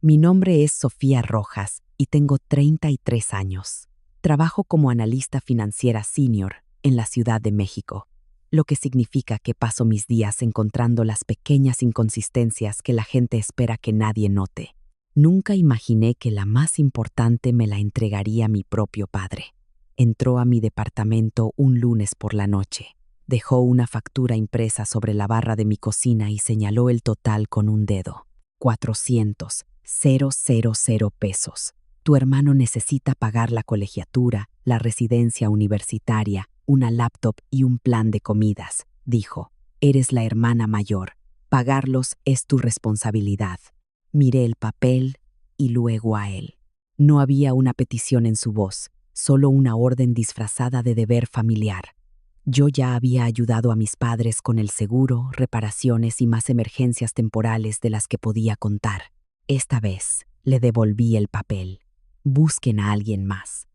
Mi nombre es Sofía Rojas y tengo 33 años. Trabajo como analista financiera senior en la Ciudad de México, lo que significa que paso mis días encontrando las pequeñas inconsistencias que la gente espera que nadie note. Nunca imaginé que la más importante me la entregaría mi propio padre. Entró a mi departamento un lunes por la noche. Dejó una factura impresa sobre la barra de mi cocina y señaló el total con un dedo. 400,000 pesos. Tu hermano necesita pagar la colegiatura, la residencia universitaria, una laptop y un plan de comidas, dijo. Eres la hermana mayor. Pagarlos es tu responsabilidad. Miré el papel y luego a él. No había una petición en su voz, solo una orden disfrazada de deber familiar. Yo ya había ayudado a mis padres con el seguro, reparaciones y más emergencias temporales de las que podía contar. Esta vez le devolví el papel. Busquen a alguien más.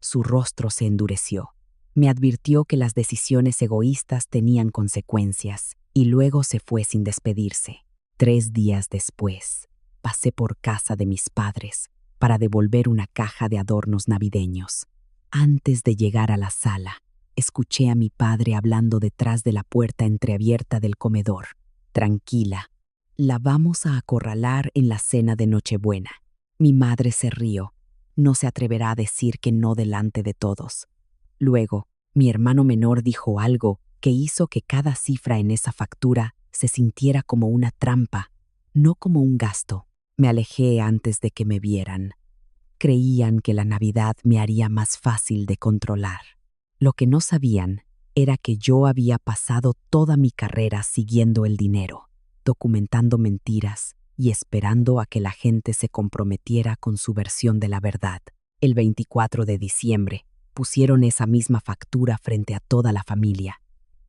Su rostro se endureció. Me advirtió que las decisiones egoístas tenían consecuencias y luego se fue sin despedirse. 3 días después, pasé por casa de mis padres para devolver una caja de adornos navideños. Antes de llegar a la sala, escuché a mi padre hablando detrás de la puerta entreabierta del comedor. Tranquila, la vamos a acorralar en la cena de Nochebuena. Mi madre se rió. No se atreverá a decir que no delante de todos. Luego, mi hermano menor dijo algo que hizo que cada cifra en esa factura se sintiera como una trampa, no como un gasto. Me alejé antes de que me vieran. Creían que la Navidad me haría más fácil de controlar. Lo que no sabían era que yo había pasado toda mi carrera siguiendo el dinero, documentando mentiras y esperando a que la gente se comprometiera con su versión de la verdad. El 24 de diciembre pusieron esa misma factura frente a toda la familia,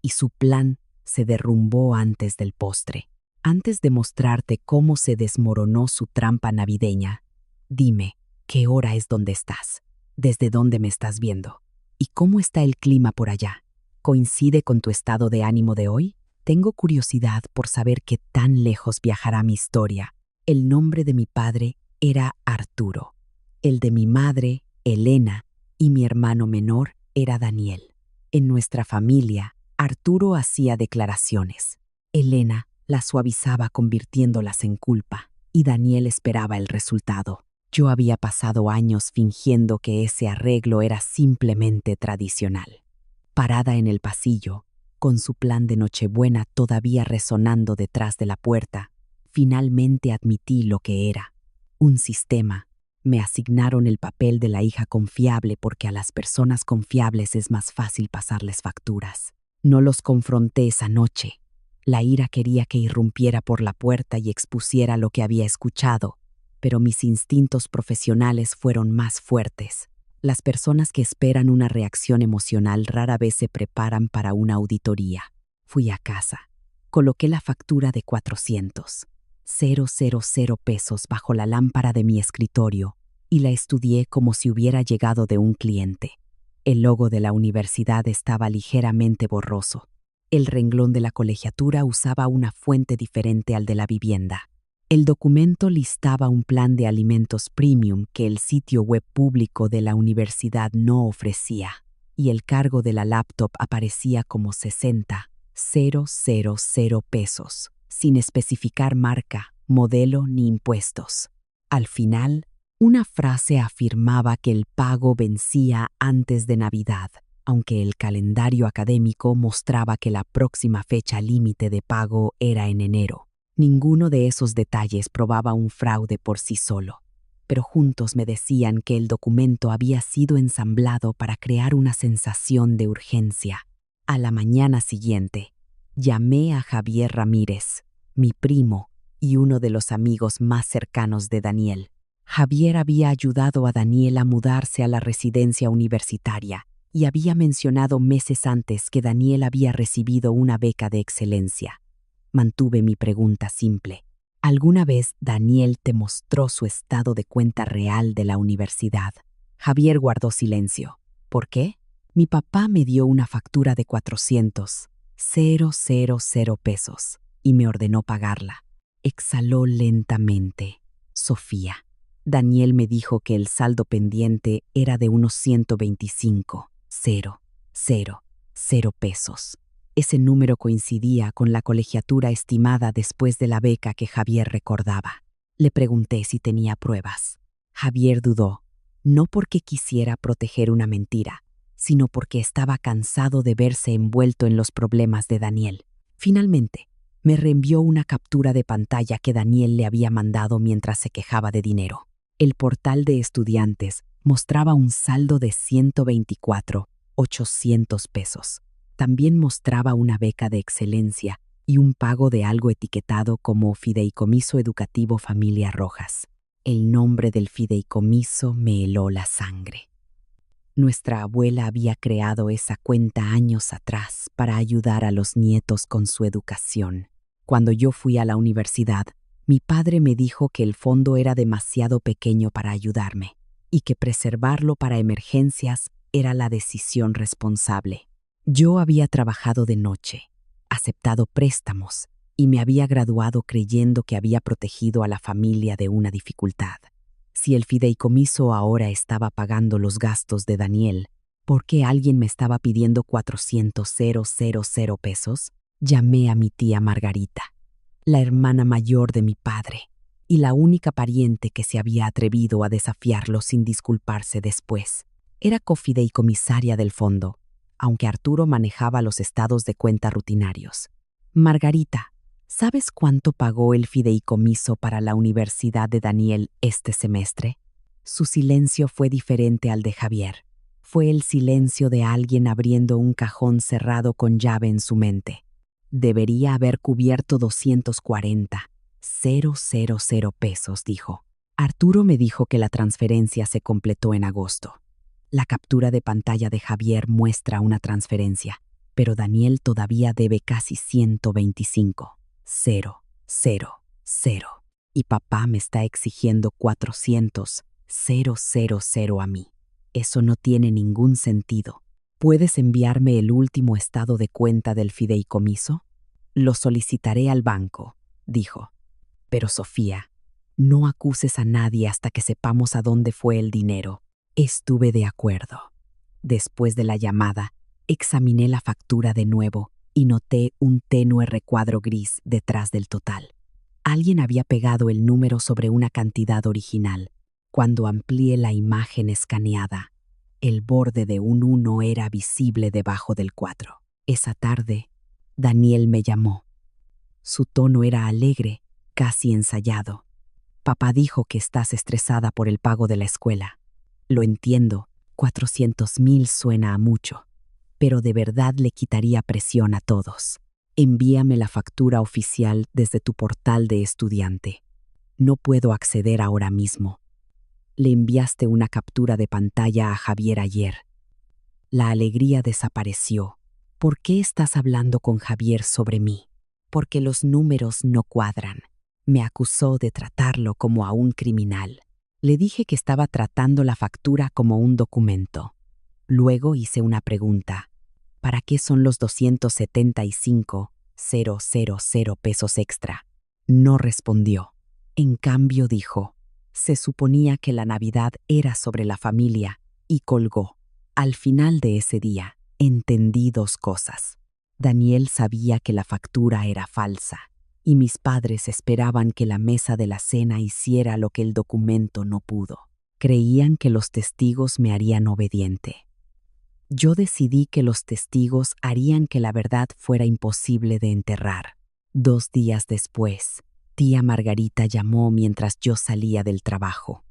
y su plan se derrumbó antes del postre. Antes de mostrarte cómo se desmoronó su trampa navideña, dime, ¿qué hora es donde estás? ¿Desde dónde me estás viendo? ¿Y cómo está el clima por allá? ¿Coincide con tu estado de ánimo de hoy? Tengo curiosidad por saber qué tan lejos viajará mi historia. El nombre de mi padre era Arturo. El de mi madre, Elena, y mi hermano menor era Daniel. En nuestra familia, Arturo hacía declaraciones. Elena las suavizaba convirtiéndolas en culpa, y Daniel esperaba el resultado. Yo había pasado años fingiendo que ese arreglo era simplemente tradicional. Parada en el pasillo, con su plan de Nochebuena todavía resonando detrás de la puerta, finalmente admití lo que era. Un sistema. Me asignaron el papel de la hija confiable porque a las personas confiables es más fácil pasarles facturas. No los confronté esa noche. La ira quería que irrumpiera por la puerta y expusiera lo que había escuchado, pero mis instintos profesionales fueron más fuertes. Las personas que esperan una reacción emocional rara vez se preparan para una auditoría. Fui a casa. Coloqué la factura de 400,000 pesos bajo la lámpara de mi escritorio y la estudié como si hubiera llegado de un cliente. El logo de la universidad estaba ligeramente borroso. El renglón de la colegiatura usaba una fuente diferente al de la vivienda. El documento listaba un plan de alimentos premium que el sitio web público de la universidad no ofrecía, y el cargo de la laptop aparecía como 60,000 pesos, sin especificar marca, modelo ni impuestos. Al final, una frase afirmaba que el pago vencía antes de Navidad, aunque el calendario académico mostraba que la próxima fecha límite de pago era en enero. Ninguno de esos detalles probaba un fraude por sí solo, pero juntos me decían que el documento había sido ensamblado para crear una sensación de urgencia. A la mañana siguiente, llamé a Javier Ramírez, mi primo y uno de los amigos más cercanos de Daniel. Javier había ayudado a Daniel a mudarse a la residencia universitaria y había mencionado meses antes que Daniel había recibido una beca de excelencia. Mantuve mi pregunta simple. ¿Alguna vez Daniel te mostró su estado de cuenta real de la universidad? Javier guardó silencio. ¿Por qué? Mi papá me dio una factura de 400,000 pesos y me ordenó pagarla. Exhaló lentamente. Sofía. Daniel me dijo que el saldo pendiente era de unos 125,000 pesos. Ese número coincidía con la colegiatura estimada después de la beca que Javier recordaba. Le pregunté si tenía pruebas. Javier dudó, no porque quisiera proteger una mentira, sino porque estaba cansado de verse envuelto en los problemas de Daniel. Finalmente, me reenvió una captura de pantalla que Daniel le había mandado mientras se quejaba de dinero. El portal de estudiantes mostraba un saldo de 124,800 pesos. También mostraba una beca de excelencia y un pago de algo etiquetado como Fideicomiso Educativo Familia Rojas. El nombre del fideicomiso me heló la sangre. Nuestra abuela había creado esa cuenta años atrás para ayudar a los nietos con su educación. Cuando yo fui a la universidad, mi padre me dijo que el fondo era demasiado pequeño para ayudarme y que preservarlo para emergencias era la decisión responsable. Yo había trabajado de noche, aceptado préstamos y me había graduado creyendo que había protegido a la familia de una dificultad. Si el fideicomiso ahora estaba pagando los gastos de Daniel, ¿por qué alguien me estaba pidiendo 400,000 pesos? Llamé a mi tía Margarita, la hermana mayor de mi padre, y la única pariente que se había atrevido a desafiarlo sin disculparse después. Era cofideicomisaria del fondo, aunque Arturo manejaba los estados de cuenta rutinarios. Margarita, ¿sabes cuánto pagó el fideicomiso para la Universidad de Daniel este semestre? Su silencio fue diferente al de Javier. Fue el silencio de alguien abriendo un cajón cerrado con llave en su mente. Debería haber cubierto 240,000 pesos, dijo. Arturo me dijo que la transferencia se completó en agosto. La captura de pantalla de Javier muestra una transferencia, pero Daniel todavía debe casi 125,000. Y papá me está exigiendo 400,000 a mí. Eso no tiene ningún sentido. ¿Puedes enviarme el último estado de cuenta del fideicomiso? Lo solicitaré al banco, dijo. Pero Sofía, no acuses a nadie hasta que sepamos a dónde fue el dinero. Estuve de acuerdo. Después de la llamada, examiné la factura de nuevo y noté un tenue recuadro gris detrás del total. Alguien había pegado el número sobre una cantidad original. Cuando amplié la imagen escaneada, el borde de un 1 era visible debajo del 4. Esa tarde, Daniel me llamó. Su tono era alegre, casi ensayado. Papá dijo que estás estresada por el pago de la escuela. Lo entiendo, 400,000 suena a mucho, pero de verdad le quitaría presión a todos. Envíame la factura oficial desde tu portal de estudiante. No puedo acceder ahora mismo. Le enviaste una captura de pantalla a Javier ayer. La alegría desapareció. ¿Por qué estás hablando con Javier sobre mí? Porque los números no cuadran. Me acusó de tratarlo como a un criminal. Le dije que estaba tratando la factura como un documento. Luego hice una pregunta. ¿Para qué son los 275,000 pesos extra? No respondió. En cambio dijo, se suponía que la Navidad era sobre la familia, y colgó. Al final de ese día, entendí dos cosas. Daniel sabía que la factura era falsa, y mis padres esperaban que la mesa de la cena hiciera lo que el documento no pudo. Creían que los testigos me harían obediente. Yo decidí que los testigos harían que la verdad fuera imposible de enterrar. 2 días después, tía Margarita llamó mientras yo salía del trabajo.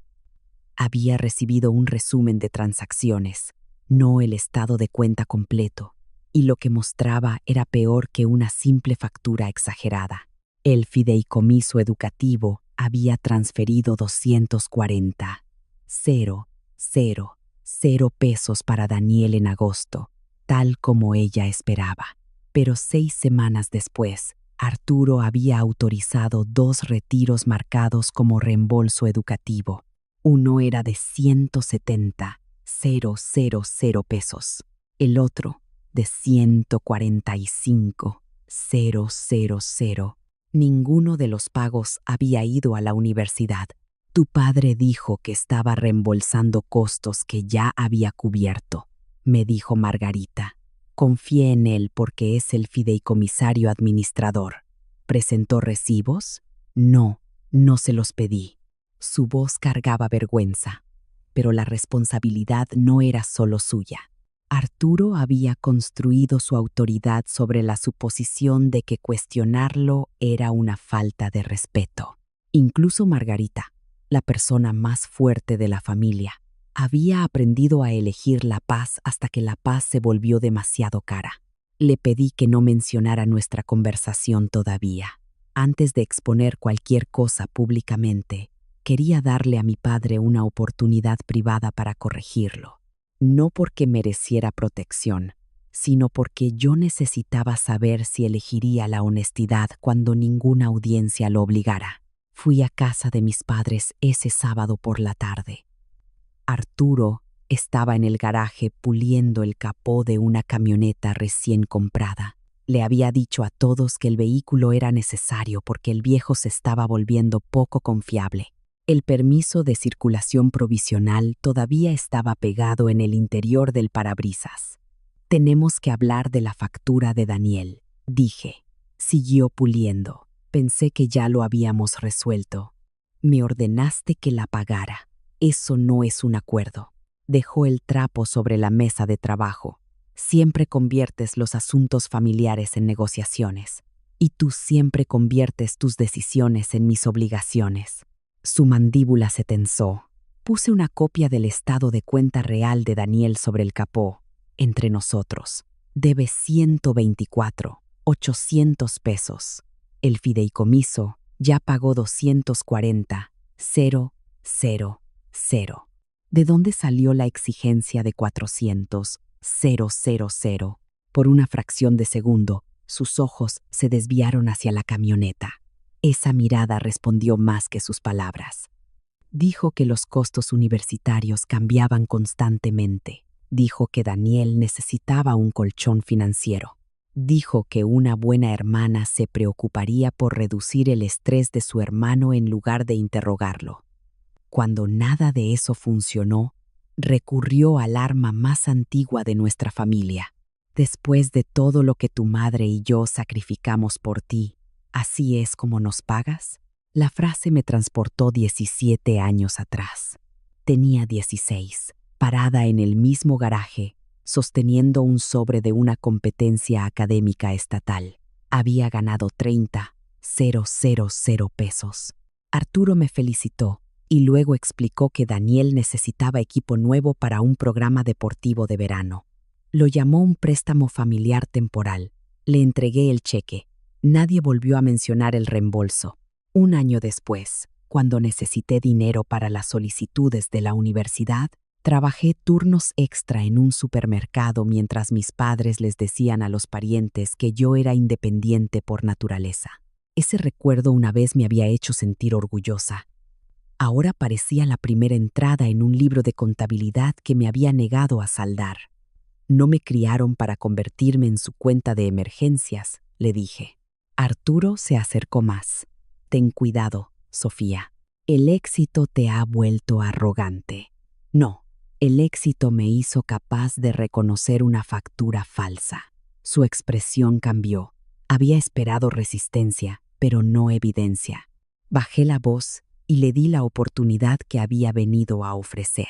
Había recibido un resumen de transacciones, no el estado de cuenta completo, y lo que mostraba era peor que una simple factura exagerada. El fideicomiso educativo había transferido 240,000 pesos para Daniel en agosto, tal como ella esperaba. Pero 6 semanas después, Arturo había autorizado 2 retiros marcados como reembolso educativo. Uno era de 170,000 pesos, el otro de 145,000. Ninguno de los pagos había ido a la universidad. Tu padre dijo que estaba reembolsando costos que ya había cubierto, me dijo Margarita. Confié en él porque es el fideicomisario administrador. ¿Presentó recibos? No, no se los pedí. Su voz cargaba vergüenza, pero la responsabilidad no era solo suya. Arturo había construido su autoridad sobre la suposición de que cuestionarlo era una falta de respeto. Incluso Margarita, la persona más fuerte de la familia, había aprendido a elegir la paz hasta que la paz se volvió demasiado cara. Le pedí que no mencionara nuestra conversación todavía. Antes de exponer cualquier cosa públicamente, quería darle a mi padre una oportunidad privada para corregirlo. No porque mereciera protección, sino porque yo necesitaba saber si elegiría la honestidad cuando ninguna audiencia lo obligara. Fui a casa de mis padres ese sábado por la tarde. Arturo estaba en el garaje puliendo el capó de una camioneta recién comprada. Le había dicho a todos que el vehículo era necesario porque el viejo se estaba volviendo poco confiable. El permiso de circulación provisional todavía estaba pegado en el interior del parabrisas. Tenemos que hablar de la factura de Daniel, dije. Siguió puliendo. Pensé que ya lo habíamos resuelto. Me ordenaste que la pagara. Eso no es un acuerdo. Dejó el trapo sobre la mesa de trabajo. Siempre conviertes los asuntos familiares en negociaciones. Y tú siempre conviertes tus decisiones en mis obligaciones. Su mandíbula se tensó. Puse una copia del estado de cuenta real de Daniel sobre el capó. Entre nosotros. Debe 124,800 pesos. El fideicomiso ya pagó 240,000. ¿De dónde salió la exigencia de 400,000? Por una fracción de segundo, sus ojos se desviaron hacia la camioneta. Esa mirada respondió más que sus palabras. Dijo que los costos universitarios cambiaban constantemente. Dijo que Daniel necesitaba un colchón financiero. Dijo que una buena hermana se preocuparía por reducir el estrés de su hermano en lugar de interrogarlo. Cuando nada de eso funcionó, recurrió al arma más antigua de nuestra familia. Después de todo lo que tu madre y yo sacrificamos por ti, ¿así es como nos pagas? La frase me transportó 17 años atrás. Tenía 16, parada en el mismo garaje, sosteniendo un sobre de una competencia académica estatal. Había ganado 30,000 pesos. Arturo me felicitó y luego explicó que Daniel necesitaba equipo nuevo para un programa deportivo de verano. Lo llamó un préstamo familiar temporal. Le entregué el cheque. Nadie volvió a mencionar el reembolso. Un año después, cuando necesité dinero para las solicitudes de la universidad, trabajé turnos extra en un supermercado mientras mis padres les decían a los parientes que yo era independiente por naturaleza. Ese recuerdo una vez me había hecho sentir orgullosa. Ahora parecía la primera entrada en un libro de contabilidad que me había negado a saldar. No me criaron para convertirme en su cuenta de emergencias, le dije. Arturo se acercó más. Ten cuidado, Sofía. El éxito te ha vuelto arrogante. No, el éxito me hizo capaz de reconocer una factura falsa. Su expresión cambió. Había esperado resistencia, pero no evidencia. Bajé la voz y le di la oportunidad que había venido a ofrecer.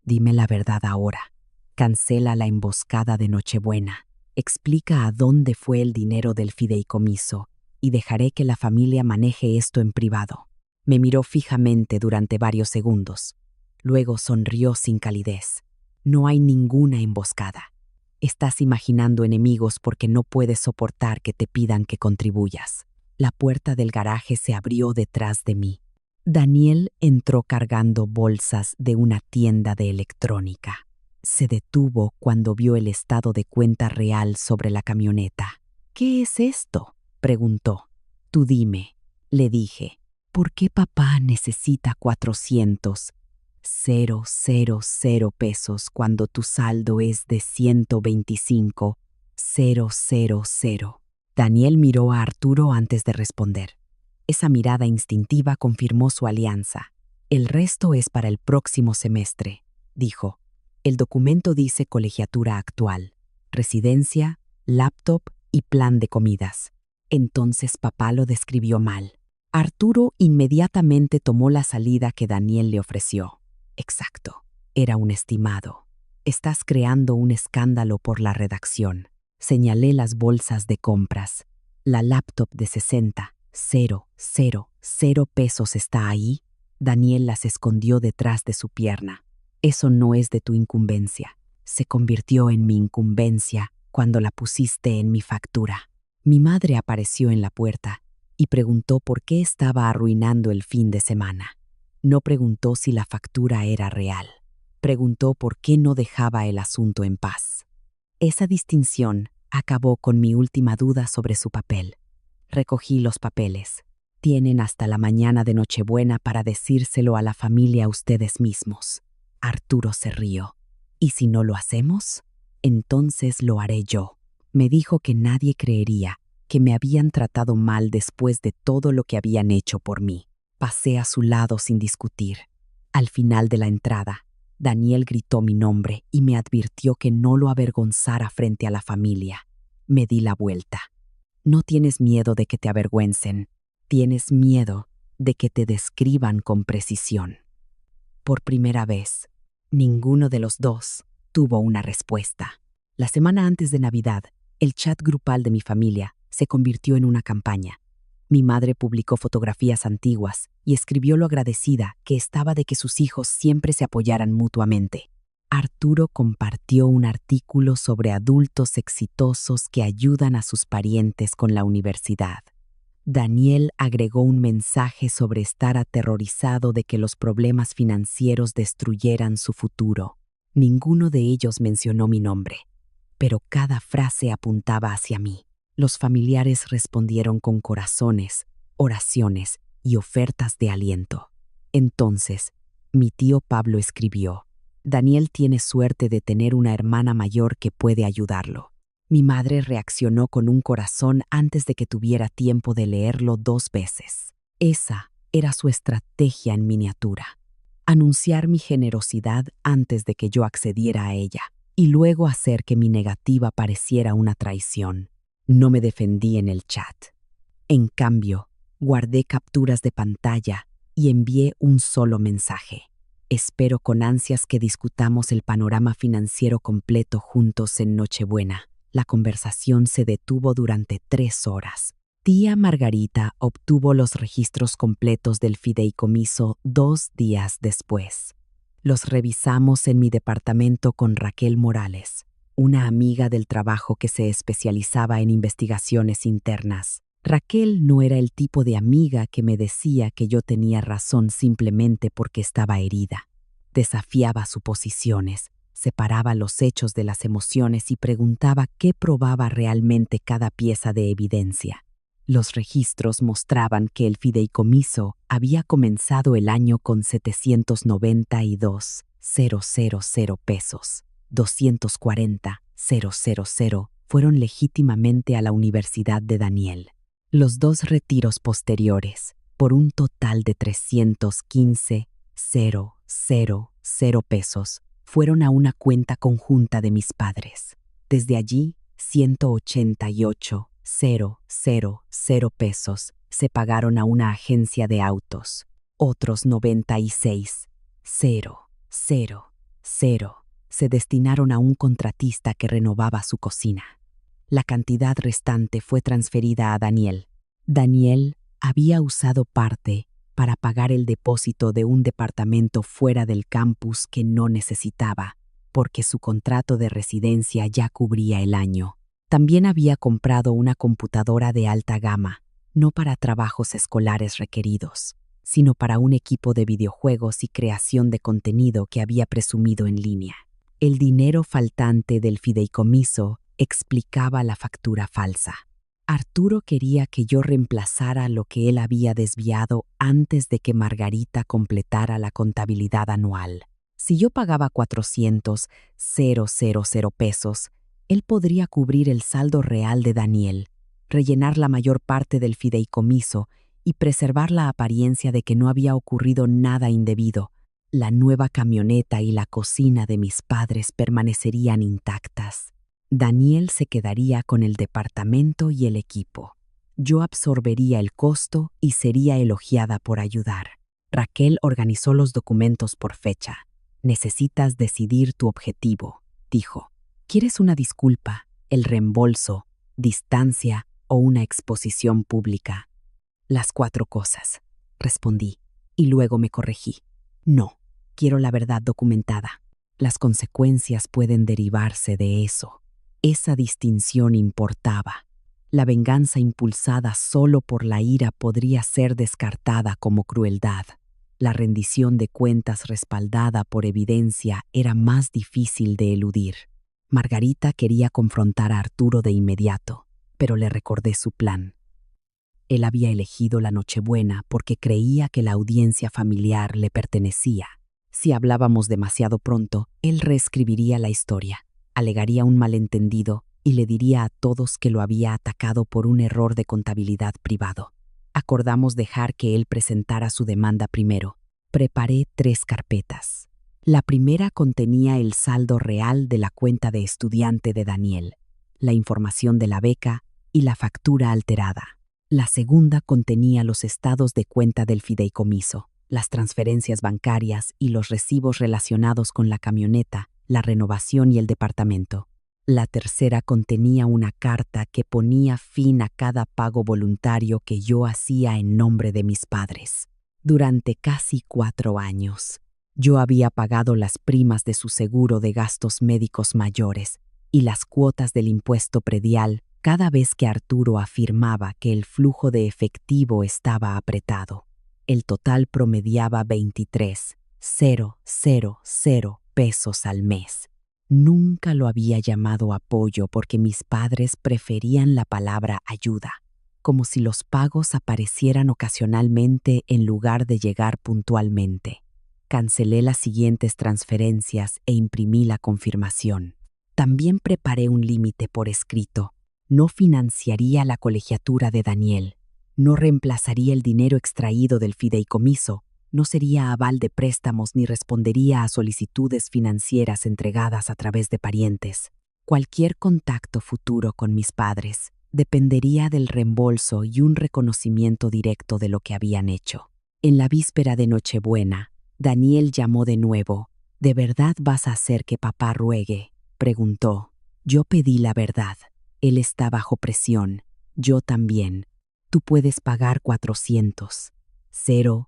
Dime la verdad ahora. Cancela la emboscada de Nochebuena. Explica a dónde fue el dinero del fideicomiso y dejaré que la familia maneje esto en privado. Me miró fijamente durante varios segundos. Luego sonrió sin calidez. No hay ninguna emboscada. Estás imaginando enemigos porque no puedes soportar que te pidan que contribuyas. La puerta del garaje se abrió detrás de mí. Daniel entró cargando bolsas de una tienda de electrónica. Se detuvo cuando vio el estado de cuenta real sobre la camioneta. ¿Qué es esto?, preguntó. Tú dime, le dije. ¿Por qué papá necesita 400,000 pesos cuando tu saldo es de 125,000? Daniel miró a Arturo antes de responder. Esa mirada instintiva confirmó su alianza. El resto es para el próximo semestre, dijo. El documento dice colegiatura actual, residencia, laptop y plan de comidas. Entonces papá lo describió mal. Arturo inmediatamente tomó la salida que Daniel le ofreció. Exacto, era un estimado. Estás creando un escándalo por la redacción. Señalé las bolsas de compras. La laptop de 60,000 pesos está ahí. Daniel las escondió detrás de su pierna. Eso no es de tu incumbencia. Se convirtió en mi incumbencia cuando la pusiste en mi factura. Mi madre apareció en la puerta y preguntó por qué estaba arruinando el fin de semana. No preguntó si la factura era real. Preguntó por qué no dejaba el asunto en paz. Esa distinción acabó con mi última duda sobre su papel. Recogí los papeles. Tienen hasta la mañana de Nochebuena para decírselo a la familia ustedes mismos. Arturo se rió. ¿Y si no lo hacemos? Entonces lo haré yo. Me dijo que nadie creería que me habían tratado mal después de todo lo que habían hecho por mí. Pasé a su lado sin discutir. Al final de la entrada, Daniel gritó mi nombre y me advirtió que no lo avergonzara frente a la familia. Me di la vuelta. No tienes miedo de que te avergüencen. Tienes miedo de que te describan con precisión. Por primera vez, ninguno de los dos tuvo una respuesta. La semana antes de Navidad, el chat grupal de mi familia se convirtió en una campaña. Mi madre publicó fotografías antiguas y escribió lo agradecida que estaba de que sus hijos siempre se apoyaran mutuamente. Arturo compartió un artículo sobre adultos exitosos que ayudan a sus parientes con la universidad. Daniel agregó un mensaje sobre estar aterrorizado de que los problemas financieros destruyeran su futuro. Ninguno de ellos mencionó mi nombre, pero cada frase apuntaba hacia mí. Los familiares respondieron con corazones, oraciones y ofertas de aliento. Entonces, mi tío Pablo escribió: Daniel tiene suerte de tener una hermana mayor que puede ayudarlo. Mi madre reaccionó con un corazón antes de que tuviera tiempo de leerlo 2 veces. Esa era su estrategia en miniatura. Anunciar mi generosidad antes de que yo accediera a ella, y luego hacer que mi negativa pareciera una traición. No me defendí en el chat. En cambio, guardé capturas de pantalla y envié un solo mensaje. Espero con ansias que discutamos el panorama financiero completo juntos en Nochebuena. La conversación se detuvo durante 3 horas. Tía Margarita obtuvo los registros completos del fideicomiso 2 días después. Los revisamos en mi departamento con Raquel Morales, una amiga del trabajo que se especializaba en investigaciones internas. Raquel no era el tipo de amiga que me decía que yo tenía razón simplemente porque estaba herida. Desafiaba suposiciones, separaba los hechos de las emociones y preguntaba qué probaba realmente cada pieza de evidencia. Los registros mostraban que el fideicomiso había comenzado el año con 792,000 pesos. 240,000 fueron legítimamente a la Universidad de Daniel. Los 2 retiros posteriores, por un total de 315,000 pesos, fueron a una cuenta conjunta de mis padres. Desde allí, 188,000 pesos se pagaron a una agencia de autos. Otros 96,000 se destinaron a un contratista que renovaba su cocina. La cantidad restante fue transferida a Daniel. Daniel había usado parte para pagar el depósito de un departamento fuera del campus que no necesitaba, porque su contrato de residencia ya cubría el año. También había comprado una computadora de alta gama, no para trabajos escolares requeridos, sino para un equipo de videojuegos y creación de contenido que había presumido en línea. El dinero faltante del fideicomiso explicaba la factura falsa. Arturo quería que yo reemplazara lo que él había desviado antes de que Margarita completara la contabilidad anual. Si yo pagaba 400,000 pesos, él podría cubrir el saldo real de Daniel, rellenar la mayor parte del fideicomiso y preservar la apariencia de que no había ocurrido nada indebido. La nueva camioneta y la cocina de mis padres permanecerían intactas. Daniel se quedaría con el departamento y el equipo. Yo absorbería el costo y sería elogiada por ayudar. Raquel organizó los documentos por fecha. Necesitas decidir tu objetivo, dijo. ¿Quieres una disculpa, el reembolso, distancia o una exposición pública? Las 4 cosas, respondí, y luego me corregí. No, quiero la verdad documentada. Las consecuencias pueden derivarse de eso. Esa distinción importaba. La venganza impulsada solo por la ira podría ser descartada como crueldad. La rendición de cuentas respaldada por evidencia era más difícil de eludir. Margarita quería confrontar a Arturo de inmediato, pero le recordé su plan. Él había elegido la Nochebuena porque creía que la audiencia familiar le pertenecía. Si hablábamos demasiado pronto, él reescribiría la historia, alegaría un malentendido y le diría a todos que lo había atacado por un error de contabilidad privado. Acordamos dejar que él presentara su demanda primero. Preparé 3 carpetas. La primera contenía el saldo real de la cuenta de estudiante de Daniel, la información de la beca y la factura alterada. La segunda contenía los estados de cuenta del fideicomiso, las transferencias bancarias y los recibos relacionados con la camioneta, la renovación y el departamento. La tercera contenía una carta que ponía fin a cada pago voluntario que yo hacía en nombre de mis padres. Durante casi 4 años, yo había pagado las primas de su seguro de gastos médicos mayores y las cuotas del impuesto predial cada vez que Arturo afirmaba que el flujo de efectivo estaba apretado. El total promediaba 23,000 pesos al mes. Nunca lo había llamado apoyo porque mis padres preferían la palabra ayuda, como si los pagos aparecieran ocasionalmente en lugar de llegar puntualmente. Cancelé las siguientes transferencias e imprimí la confirmación. También preparé un límite por escrito. No financiaría la colegiatura de Daniel, no reemplazaría el dinero extraído del fideicomiso, no sería aval de préstamos ni respondería a solicitudes financieras entregadas a través de parientes. Cualquier contacto futuro con mis padres dependería del reembolso y un reconocimiento directo de lo que habían hecho. En la víspera de Nochebuena, Daniel llamó de nuevo. ¿De verdad vas a hacer que papá ruegue?, preguntó. Yo pedí la verdad. Él está bajo presión. Yo también. Tú puedes pagar 400,000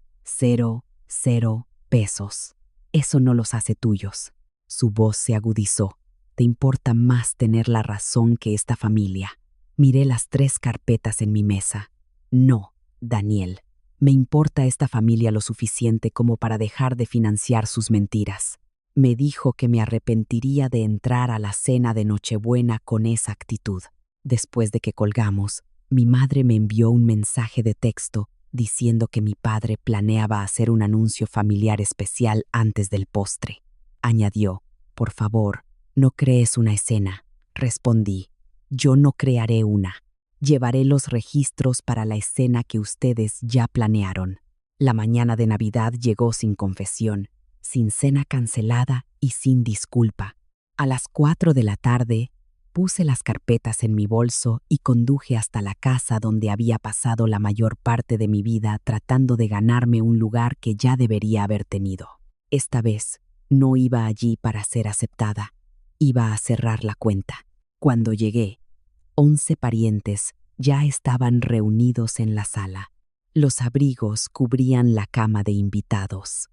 pesos. Eso no los hace tuyos. Su voz se agudizó. Te importa más tener la razón que esta familia. Miré las 3 carpetas en mi mesa. No, Daniel. Me importa esta familia lo suficiente como para dejar de financiar sus mentiras. Me dijo que me arrepentiría de entrar a la cena de Nochebuena con esa actitud. Después de que colgamos, mi madre me envió un mensaje de texto diciendo que mi padre planeaba hacer un anuncio familiar especial antes del postre. Añadió, por favor, no crees una escena. Respondí, yo no crearé una. Llevaré los registros para la escena que ustedes ya planearon. La mañana de Navidad llegó sin confesión, sin cena cancelada y sin disculpa. A las 4 de la tarde, puse las carpetas en mi bolso y conduje hasta la casa donde había pasado la mayor parte de mi vida tratando de ganarme un lugar que ya debería haber tenido. Esta vez, no iba allí para ser aceptada. Iba a cerrar la cuenta. Cuando llegué, 11 parientes ya estaban reunidos en la sala. Los abrigos cubrían la cama de invitados.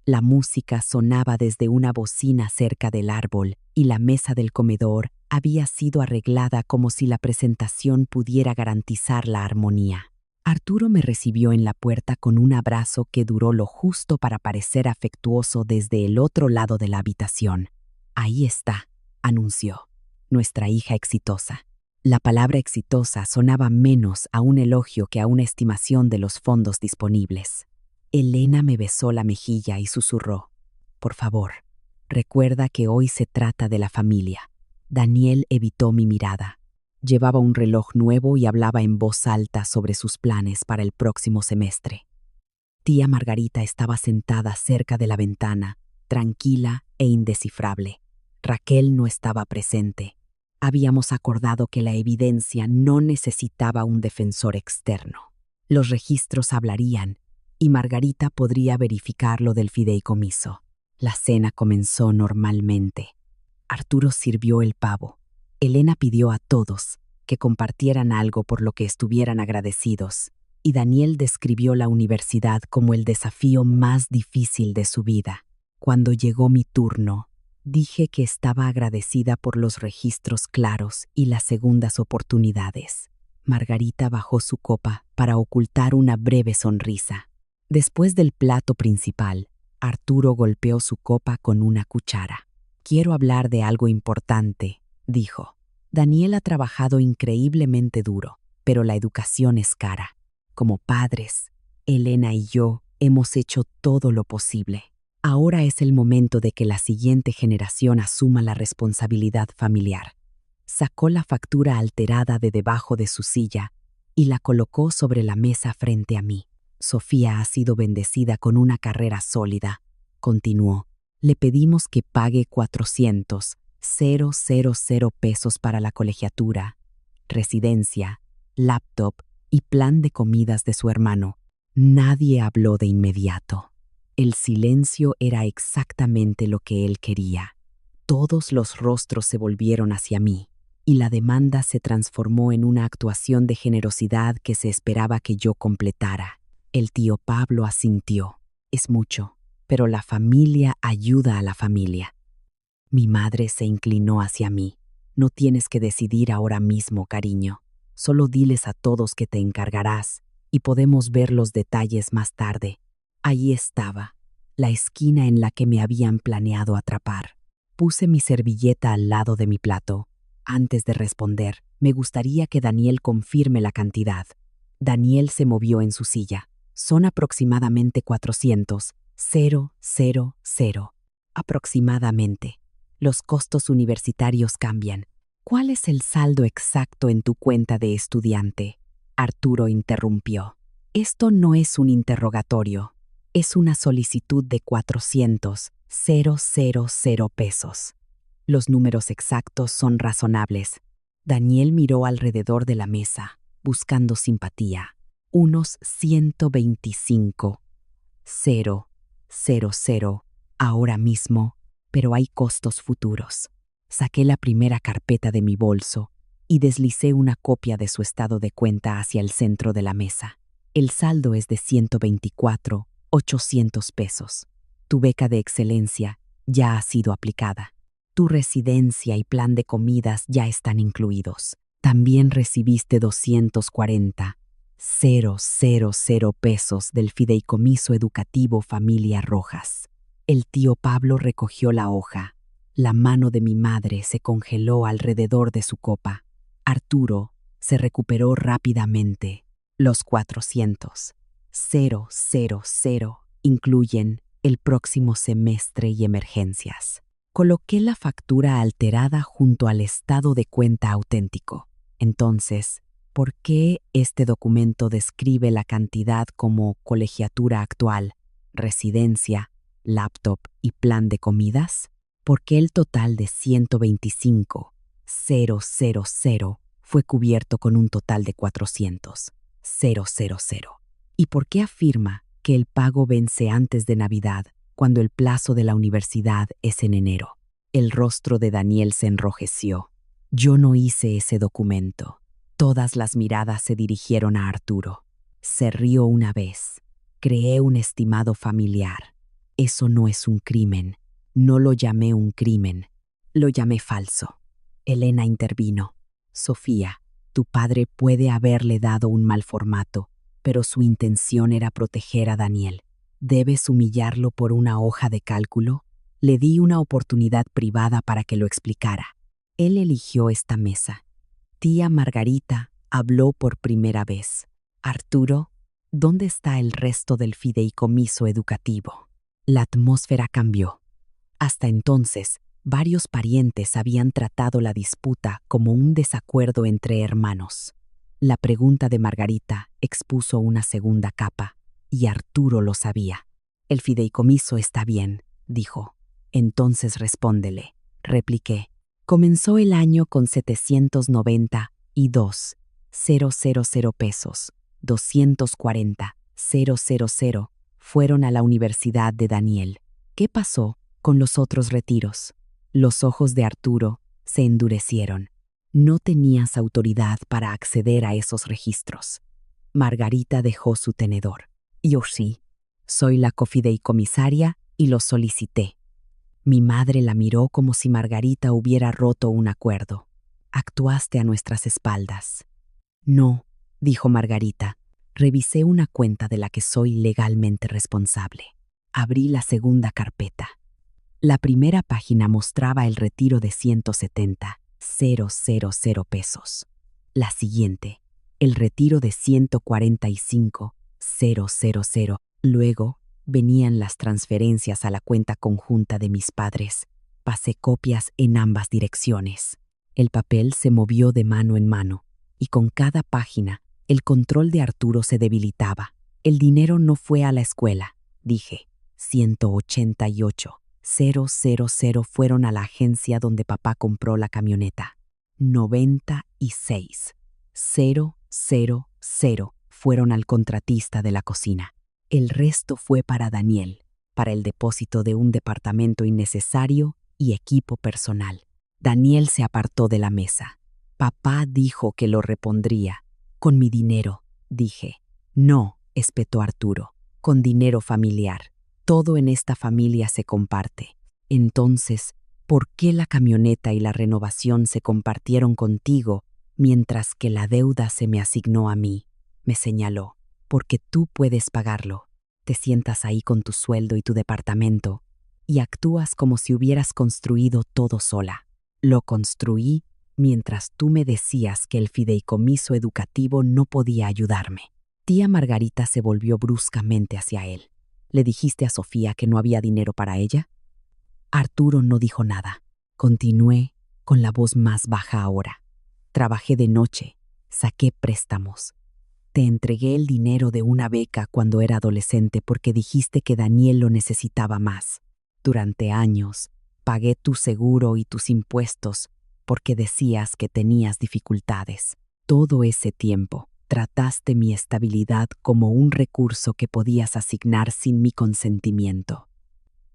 La música sonaba desde una bocina cerca del árbol y la mesa del comedor había sido arreglada como si la presentación pudiera garantizar la armonía. Arturo me recibió en la puerta con un abrazo que duró lo justo para parecer afectuoso desde el otro lado de la habitación. Ahí está, anunció, nuestra hija exitosa. La palabra exitosa sonaba menos a un elogio que a una estimación de los fondos disponibles. Elena me besó la mejilla y susurró, por favor, recuerda que hoy se trata de la familia. Daniel evitó mi mirada. Llevaba un reloj nuevo y hablaba en voz alta sobre sus planes para el próximo semestre. Tía Margarita estaba sentada cerca de la ventana, tranquila e indescifrable. Raquel no estaba presente. Habíamos acordado que la evidencia no necesitaba un defensor externo. Los registros hablarían, y Margarita podría verificar lo del fideicomiso. La cena comenzó normalmente. Arturo sirvió el pavo. Elena pidió a todos que compartieran algo por lo que estuvieran agradecidos, y Daniel describió la universidad como el desafío más difícil de su vida. Cuando llegó mi turno, dije que estaba agradecida por los registros claros y las segundas oportunidades. Margarita bajó su copa para ocultar una breve sonrisa. Después del plato principal, Arturo golpeó su copa con una cuchara. «Quiero hablar de algo importante», dijo. «Daniel ha trabajado increíblemente duro, pero la educación es cara. Como padres, Elena y yo hemos hecho todo lo posible. Ahora es el momento de que la siguiente generación asuma la responsabilidad familiar». Sacó la factura alterada de debajo de su silla y la colocó sobre la mesa frente a mí. «Sofía ha sido bendecida con una carrera sólida», continuó. «Le pedimos que pague 400,000 pesos para la colegiatura, residencia, laptop y plan de comidas de su hermano». Nadie habló de inmediato. El silencio era exactamente lo que él quería. Todos los rostros se volvieron hacia mí, y la demanda se transformó en una actuación de generosidad que se esperaba que yo completara. El tío Pablo asintió. «Es mucho, pero la familia ayuda a la familia». Mi madre se inclinó hacia mí. «No tienes que decidir ahora mismo, cariño. Solo diles a todos que te encargarás y podemos ver los detalles más tarde». Allí estaba, la esquina en la que me habían planeado atrapar. Puse mi servilleta al lado de mi plato. Antes de responder, me gustaría que Daniel confirme la cantidad. Daniel se movió en su silla. «Son aproximadamente 400,000. Aproximadamente. Los costos universitarios cambian. ¿Cuál es el saldo exacto en tu cuenta de estudiante?». Arturo interrumpió. «Esto no es un interrogatorio. Es una solicitud de 400,000 pesos. Los números exactos son razonables». Daniel miró alrededor de la mesa, buscando simpatía. «Unos 125,000 ahora mismo, pero hay costos futuros». Saqué la primera carpeta de mi bolso y deslicé una copia de su estado de cuenta hacia el centro de la mesa. «El saldo es de 124,800 pesos. Tu beca de excelencia ya ha sido aplicada. Tu residencia y plan de comidas ya están incluidos. También recibiste 240,000 pesos del fideicomiso educativo Familia Rojas». El tío Pablo recogió la hoja. La mano de mi madre se congeló alrededor de su copa. Arturo se recuperó rápidamente. «Los 400,000 incluyen el próximo semestre y emergencias». Coloqué la factura alterada junto al estado de cuenta auténtico. Entonces, ¿por qué este documento describe la cantidad como colegiatura actual, residencia, laptop y plan de comidas? ¿Por qué el total de 125,000 fue cubierto con un total de 400,000? ¿Y por qué afirma que el pago vence antes de Navidad, cuando el plazo de la universidad es en enero? El rostro de Daniel se enrojeció. «Yo no hice ese documento». Todas las miradas se dirigieron a Arturo. Se rió una vez. «Creé un estimado familiar. Eso no es un crimen. No lo llamé un crimen. Lo llamé falso». Elena intervino. «Sofía, tu padre puede haberle dado un mal formato, pero su intención era proteger a Daniel. ¿Debes humillarlo por una hoja de cálculo?». Le di una oportunidad privada para que lo explicara. Él eligió esta mesa. Tía Margarita habló por primera vez. «Arturo, ¿dónde está el resto del fideicomiso educativo?». La atmósfera cambió. Hasta entonces, Varios parientes habían tratado la disputa como un desacuerdo entre hermanos. La pregunta de Margarita expuso una segunda capa, y Arturo lo sabía. El fideicomiso está bien, dijo. Entonces respóndele, repliqué. Comenzó el año con 792,000 pesos. 240,000 fueron a la Universidad de Daniel. ¿Qué pasó con los otros retiros? Los ojos de Arturo se endurecieron. No tenías autoridad para acceder a esos registros. Margarita dejó su tenedor. Yo sí. Soy la cofideicomisaria y lo solicité. Mi madre la miró como si Margarita hubiera roto un acuerdo. Actuaste a nuestras espaldas. No, dijo Margarita. Revisé una cuenta de la que soy legalmente responsable. Abrí la segunda carpeta. La primera página mostraba el retiro de 170,000 pesos. La siguiente, el retiro de 145,000. Luego venían las transferencias a la cuenta conjunta de mis padres. Pasé copias en ambas direcciones. El papel se movió de mano en mano, y con cada página el control de Arturo se debilitaba. El dinero no fue a la escuela, dije. 188,000 fueron a la agencia donde papá compró la camioneta. 96,000 fueron al contratista de la cocina. El resto fue para Daniel, para el depósito de un departamento innecesario y equipo personal. Daniel se apartó de la mesa. Papá dijo que lo repondría. Con mi dinero, dije. No, espetó Arturo, con dinero familiar. Todo en esta familia se comparte. Entonces, ¿por qué la camioneta y la renovación se compartieron contigo mientras que la deuda se me asignó a mí? Me señaló. Porque tú puedes pagarlo. Te sientas ahí con tu sueldo y tu departamento y actúas como si hubieras construido todo sola. Lo construí mientras tú me decías que el fideicomiso educativo no podía ayudarme. Tía Margarita se volvió bruscamente hacia él. ¿Le dijiste a Sofía que no había dinero para ella? Arturo no dijo nada. Continué con la voz más baja ahora. Trabajé de noche, saqué préstamos. Te entregué el dinero de una beca cuando era adolescente porque dijiste que Daniel lo necesitaba más. Durante años, pagué tu seguro y tus impuestos porque decías que tenías dificultades. Todo ese tiempo, trataste mi estabilidad como un recurso que podías asignar sin mi consentimiento.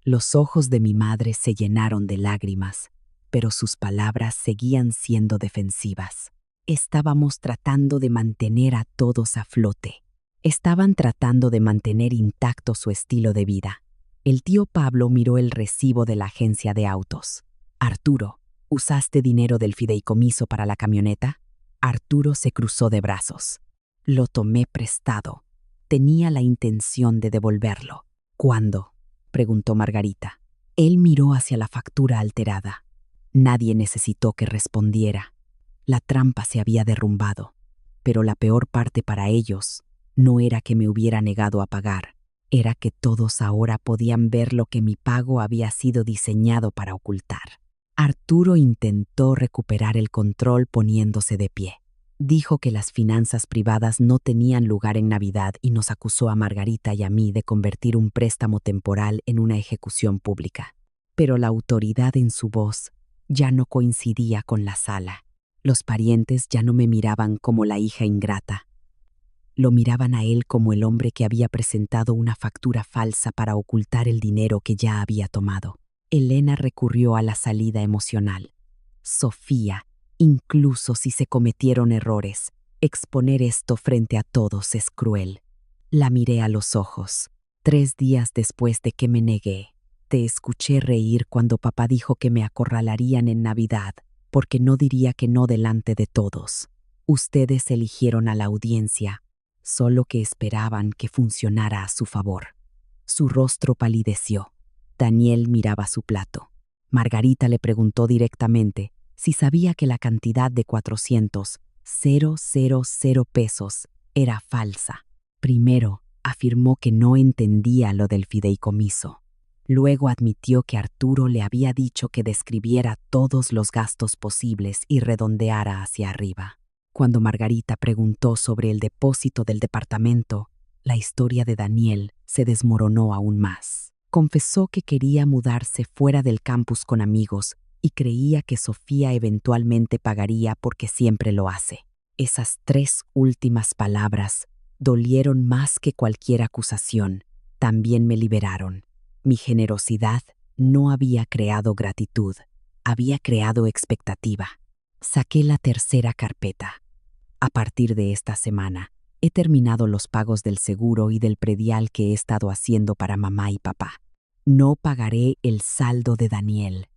Los ojos de mi madre se llenaron de lágrimas, pero sus palabras seguían siendo defensivas. Estábamos tratando de mantener a todos a flote. Estaban tratando de mantener intacto su estilo de vida. El tío Pablo miró el recibo de la agencia de autos. Arturo, ¿usaste dinero del fideicomiso para la camioneta? Arturo se cruzó de brazos. Lo tomé prestado. Tenía la intención de devolverlo. ¿Cuándo?, preguntó Margarita. Él miró hacia la factura alterada. Nadie necesitó que respondiera. La trampa se había derrumbado, pero la peor parte para ellos no era que me hubiera negado a pagar, era que todos ahora podían ver lo que mi pago había sido diseñado para ocultar. Arturo intentó recuperar el control poniéndose de pie. Dijo que las finanzas privadas no tenían lugar en Navidad y nos acusó a Margarita y a mí de convertir un préstamo temporal en una ejecución pública. Pero la autoridad en su voz ya no coincidía con la sala. Los parientes ya no me miraban como la hija ingrata. Lo miraban a él como el hombre que había presentado una factura falsa para ocultar el dinero que ya había tomado. Elena recurrió a la salida emocional. Sofía, incluso si se cometieron errores, exponer esto frente a todos es cruel. La miré a los ojos. 3 días después de que me negué, te escuché reír cuando papá dijo que me acorralarían en Navidad, porque no diría que no delante de todos. Ustedes eligieron a la audiencia, solo que esperaban que funcionara a su favor. Su rostro palideció. Daniel miraba su plato. Margarita le preguntó directamente si sabía que la cantidad de 400,000 pesos era falsa. Primero, afirmó que no entendía lo del fideicomiso. Luego admitió que Arturo le había dicho que describiera todos los gastos posibles y redondeara hacia arriba. Cuando Margarita preguntó sobre el depósito del departamento, la historia de Daniel se desmoronó aún más. Confesó que quería mudarse fuera del campus con amigos y creía que Sofía eventualmente pagaría porque siempre lo hace. Esas 3 últimas palabras dolieron más que cualquier acusación. También me liberaron. Mi generosidad no había creado gratitud, había creado expectativa. Saqué la tercera carpeta. A partir de esta semana, he terminado los pagos del seguro y del predial que he estado haciendo para mamá y papá. No pagaré el saldo de Daniel.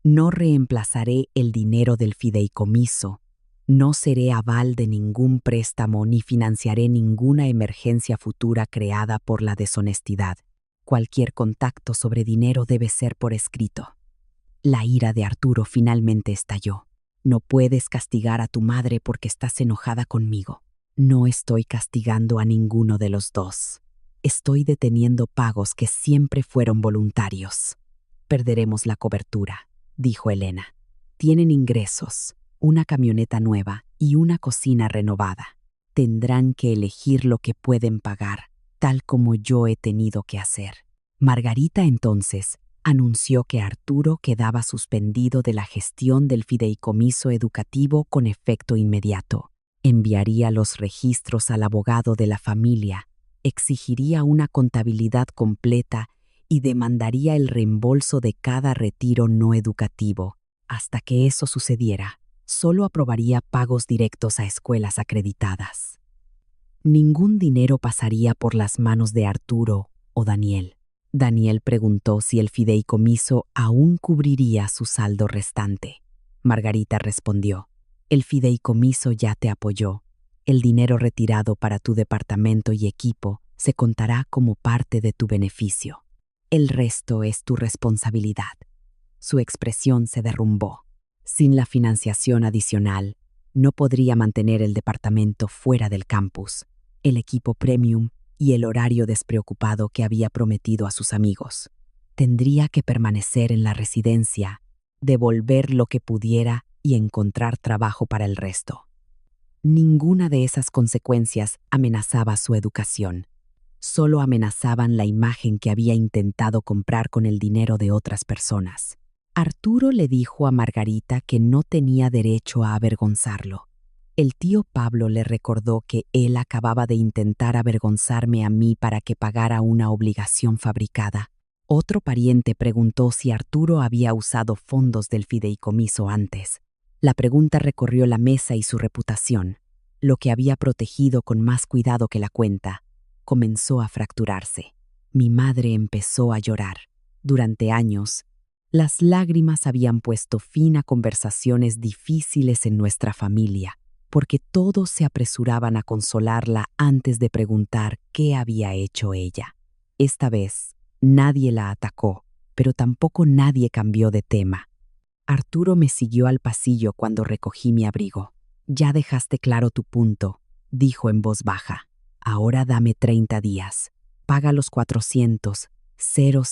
No reemplazaré el dinero del fideicomiso. No seré aval de ningún préstamo ni financiaré ninguna emergencia futura creada por la deshonestidad. Cualquier contacto sobre dinero debe ser por escrito. La ira de Arturo finalmente estalló. No puedes castigar a tu madre porque estás enojada conmigo. No estoy castigando a ninguno de los dos. Estoy deteniendo pagos que siempre fueron voluntarios. Perderemos la cobertura, dijo Elena. Tienen ingresos, una camioneta nueva y una cocina renovada. Tendrán que elegir lo que pueden pagar, tal como yo he tenido que hacer. Margarita entonces anunció que Arturo quedaba suspendido de la gestión del fideicomiso educativo con efecto inmediato. Enviaría los registros al abogado de la familia, exigiría una contabilidad completa y demandaría el reembolso de cada retiro no educativo. Hasta que eso sucediera, solo aprobaría pagos directos a escuelas acreditadas. Ningún dinero pasaría por las manos de Arturo o Daniel. Daniel preguntó si el fideicomiso aún cubriría su saldo restante. Margarita respondió: el fideicomiso ya te apoyó. El dinero retirado para tu departamento y equipo se contará como parte de tu beneficio. El resto es tu responsabilidad. Su expresión se derrumbó. Sin la financiación adicional, no podría mantener el departamento fuera del campus, el equipo premium y el horario despreocupado que había prometido a sus amigos. Tendría que permanecer en la residencia, devolver lo que pudiera y encontrar trabajo para el resto. Ninguna de esas consecuencias amenazaba su educación. Solo amenazaban la imagen que había intentado comprar con el dinero de otras personas. Arturo le dijo a Margarita que no tenía derecho a avergonzarlo. El tío Pablo le recordó que él acababa de intentar avergonzarme a mí para que pagara una obligación fabricada. Otro pariente preguntó si Arturo había usado fondos del fideicomiso antes. La pregunta recorrió la mesa y su reputación. Lo que había protegido con más cuidado que la cuenta comenzó a fracturarse. Mi madre empezó a llorar. Durante años, las lágrimas habían puesto fin a conversaciones difíciles en nuestra familia, porque todos se apresuraban a consolarla antes de preguntar qué había hecho ella. Esta vez, nadie la atacó, pero tampoco nadie cambió de tema. Arturo me siguió al pasillo cuando recogí mi abrigo. «Ya dejaste claro tu punto», dijo en voz baja. «Ahora dame 30 días. Paga los 400,000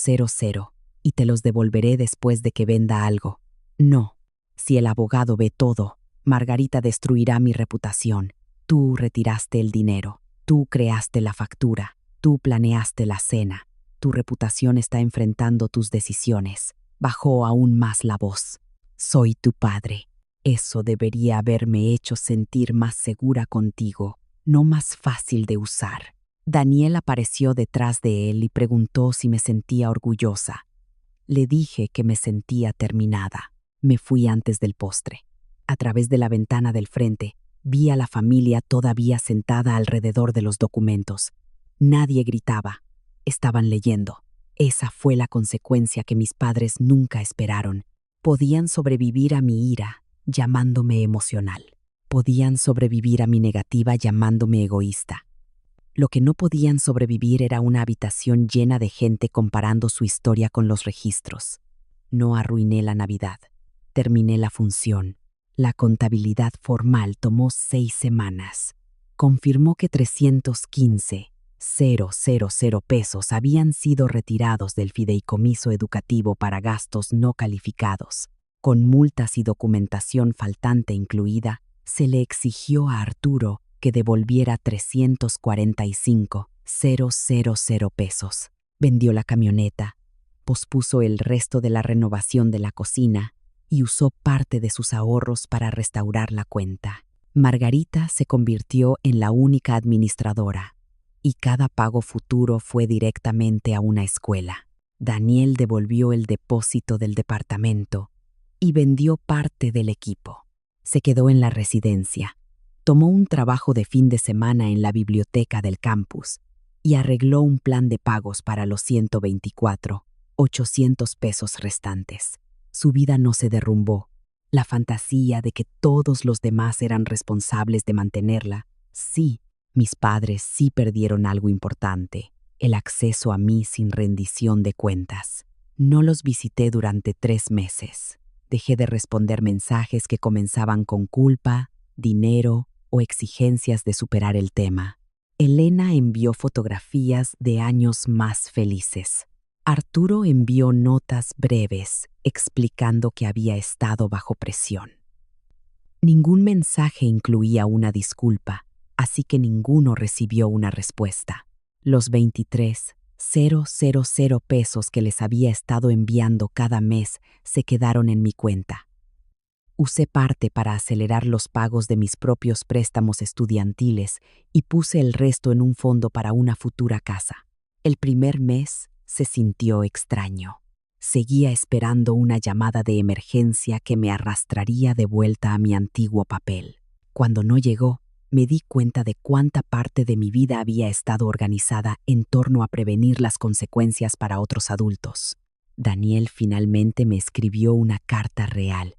y te los devolveré después de que venda algo». «No. Si el abogado ve todo, Margarita destruirá mi reputación. Tú retiraste el dinero. Tú creaste la factura. Tú planeaste la cena. Tu reputación está enfrentando tus decisiones». Bajó aún más la voz. «Soy tu padre. Eso debería haberme hecho sentir más segura contigo, no más fácil de usar». Daniel apareció detrás de él y preguntó si me sentía orgullosa. Le dije que me sentía terminada. Me fui antes del postre. A través de la ventana del frente, vi a la familia todavía sentada alrededor de los documentos. Nadie gritaba. Estaban leyendo. Esa fue la consecuencia que mis padres nunca esperaron. Podían sobrevivir a mi ira, llamándome emocional. Podían sobrevivir a mi negativa llamándome egoísta. Lo que no podían sobrevivir era una habitación llena de gente comparando su historia con los registros. No arruiné la Navidad. Terminé la función. La contabilidad formal tomó 6 semanas. Confirmó que 315 pesos habían sido retirados del fideicomiso educativo para gastos no calificados. Con multas y documentación faltante incluida, se le exigió a Arturo que devolviera 345,000 pesos. Vendió la camioneta, pospuso el resto de la renovación de la cocina y usó parte de sus ahorros para restaurar la cuenta. Margarita se convirtió en la única administradora y cada pago futuro fue directamente a una escuela. Daniel devolvió el depósito del departamento y vendió parte del equipo. Se quedó en la residencia, tomó un trabajo de fin de semana en la biblioteca del campus y arregló un plan de pagos para los 124,800 pesos restantes. Su vida no se derrumbó. La fantasía de que todos los demás eran responsables de mantenerla, sí, mis padres sí perdieron algo importante, el acceso a mí sin rendición de cuentas. No los visité durante 3 meses. Dejé de responder mensajes que comenzaban con culpa, dinero o exigencias de superar el tema. Elena envió fotografías de años más felices. Arturo envió notas breves explicando que había estado bajo presión. Ningún mensaje incluía una disculpa, así que ninguno recibió una respuesta. Los 23,000 pesos que les había estado enviando cada mes se quedaron en mi cuenta. Usé parte para acelerar los pagos de mis propios préstamos estudiantiles y puse el resto en un fondo para una futura casa. El primer mes se sintió extraño. Seguía esperando una llamada de emergencia que me arrastraría de vuelta a mi antiguo papel. Cuando no llegó, me di cuenta de cuánta parte de mi vida había estado organizada en torno a prevenir las consecuencias para otros adultos. Daniel finalmente me escribió una carta real.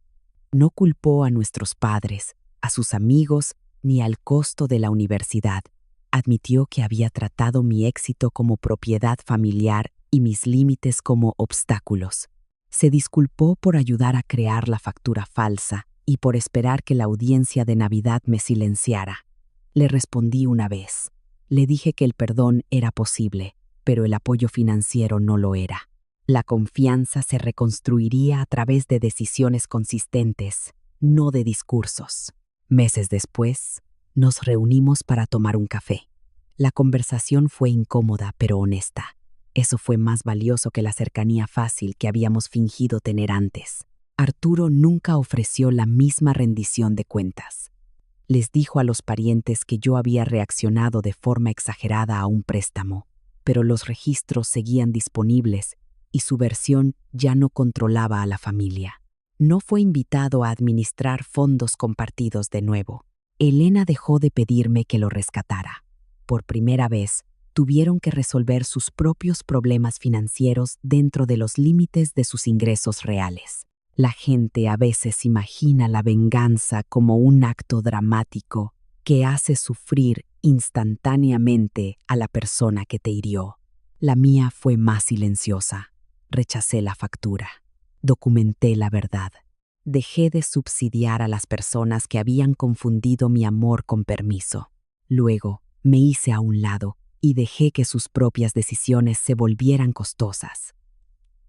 No culpó a nuestros padres, a sus amigos, ni al costo de la universidad. Admitió que había tratado mi éxito como propiedad familiar y mis límites como obstáculos. Se disculpó por ayudar a crear la factura falsa y por esperar que la audiencia de Navidad me silenciara. Le respondí una vez. Le dije que el perdón era posible, pero el apoyo financiero no lo era. La confianza se reconstruiría a través de decisiones consistentes, no de discursos. Meses después, nos reunimos para tomar un café. La conversación fue incómoda pero honesta. Eso fue más valioso que la cercanía fácil que habíamos fingido tener antes. Arturo nunca ofreció la misma rendición de cuentas. Les dijo a los parientes que yo había reaccionado de forma exagerada a un préstamo, pero los registros seguían disponibles y su versión ya no controlaba a la familia. No fue invitado a administrar fondos compartidos de nuevo. Elena dejó de pedirme que lo rescatara. Por primera vez, tuvieron que resolver sus propios problemas financieros dentro de los límites de sus ingresos reales. La gente a veces imagina la venganza como un acto dramático que hace sufrir instantáneamente a la persona que te hirió. La mía fue más silenciosa. Rechacé la factura. Documenté la verdad. Dejé de subsidiar a las personas que habían confundido mi amor con permiso. Luego, me hice a un lado y dejé que sus propias decisiones se volvieran costosas.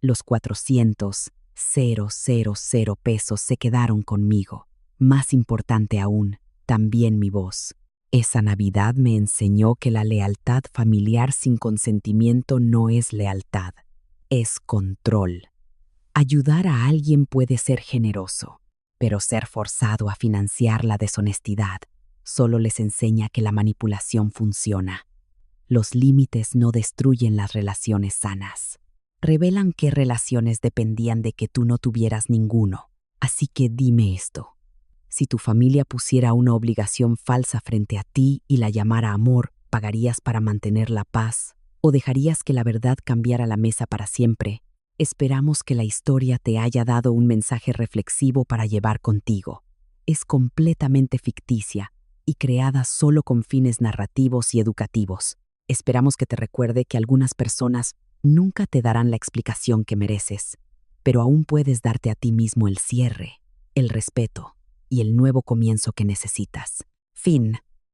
Los 400,000 pesos se quedaron conmigo. Más importante aún, también mi voz. Esa Navidad me enseñó que la lealtad familiar sin consentimiento no es lealtad, es control. Ayudar a alguien puede ser generoso, pero ser forzado a financiar la deshonestidad solo les enseña que la manipulación funciona. Los límites no destruyen las relaciones sanas. Revelan qué relaciones dependían de que tú no tuvieras ninguno. Así que dime esto. Si tu familia pusiera una obligación falsa frente a ti y la llamara amor, ¿pagarías para mantener la paz? ¿O dejarías que la verdad cambiara la mesa para siempre? Esperamos que la historia te haya dado un mensaje reflexivo para llevar contigo. Es completamente ficticia y creada solo con fines narrativos y educativos. Esperamos que te recuerde que algunas personas nunca te darán la explicación que mereces, pero aún puedes darte a ti mismo el cierre, el respeto y el nuevo comienzo que necesitas. Fin.